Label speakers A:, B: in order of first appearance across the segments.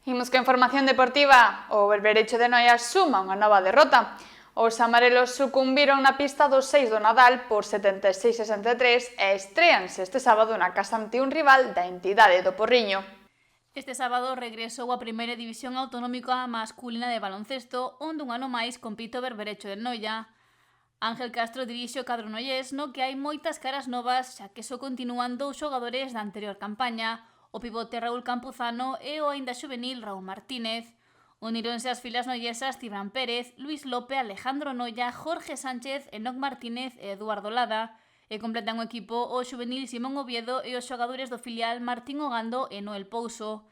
A: Imos que información deportiva, o Berberecho de Noia suma unha nova derrota. Os amarelos sucumbiron na pista do 6 do Nadal por 76-63 e estréanse este sábado na casa ante un rival da entidade do Porriño.
B: Este sábado regresou a primeira división autonómica masculina de baloncesto, onde un ano máis compite o Berberecho de Noia. Ángel Castro dirixe o cadro noiés, no que hai moitas caras novas, xa que só continúan 2 xogadores da anterior campaña, o pivote Raúl Campuzano e o aínda xuvenil Raúl Martínez. Unironse as filas noiesas Cibran Pérez, Luis Lope, Alejandro Noia, Jorge Sánchez, Enoc Martínez e Eduardo Lada, e completan o equipo o xuvenil Simón Oviedo e os xogadores do filial Martín Ogando e Noel Pouso.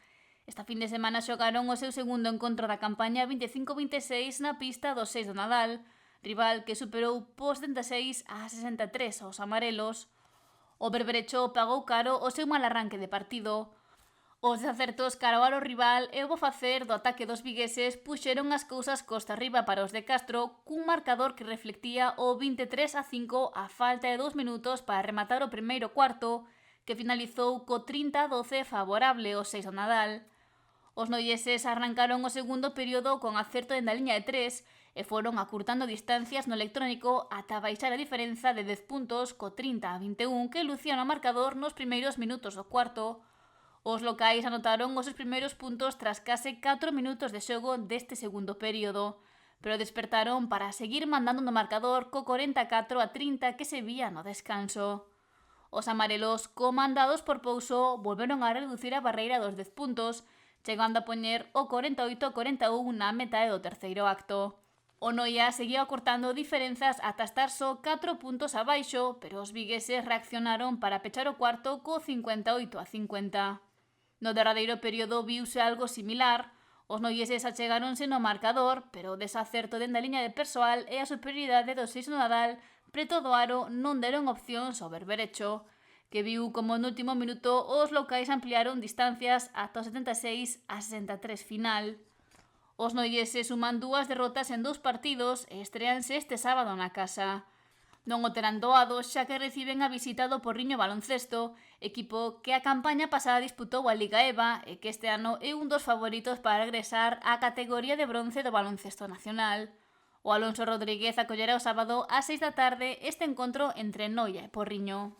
B: Esta fin de semana xogaron o seu segundo encontro da campaña 25-26 na pista do 6 do Nadal, rival que superou por 76-63 aos amarelos. O Berberecho pagou caro o seu mal arranque de partido. Os desacertos cara ao aro rival e o bo facer do ataque dos vigueses puxeron as cousas costa arriba para os de Castro, cun marcador que reflectía o 23-5 a falta de 2 minutos para rematar o primeiro cuarto, que finalizou co 30-12 favorable ao 6 do Nadal. Os noieses arrancaron o segundo período con acerto dende a liña de 3 e foron acurtando distancias no electrónico ata baixar a diferenza de 10 puntos co 30-21 que lucían o marcador nos primeiros minutos do cuarto. Os locais anotaron os seus primeiros puntos tras case 4 minutos de xogo deste segundo período, pero despertaron para seguir mandando no marcador co 44-30 que se vía no descanso. Os amarelos, comandados por Pouso, volveron a reducir a barreira dos 10 puntos, chegando a poñer o 48-41 na metade do terceiro acto. O Noia seguía acortando diferenzas ata estar só 4 puntos abaixo, pero os vigueses reaccionaron para pechar o cuarto co 58-50. No derradeiro período viuse algo similar. Os noieses achegáronse no marcador, pero o desacerto dende a liña de persoal e a superioridade do 6 no Nadal preto do aro non deron opcións ao Berberecho, que viu como no último minuto os locais ampliaron distancias ata o 76-63 final. Os noieses suman 2 derrotas en 2 partidos e estreanse este sábado na casa. Non o terán doado, xa que reciben a visita do Porriño Baloncesto, equipo que a campaña pasada disputou a Liga EVA e que este ano é un dos favoritos para regresar á categoría de bronce do baloncesto nacional. O Alonso Rodríguez acollerá o sábado ás 6 da tarde este encontro entre Noia e Porriño.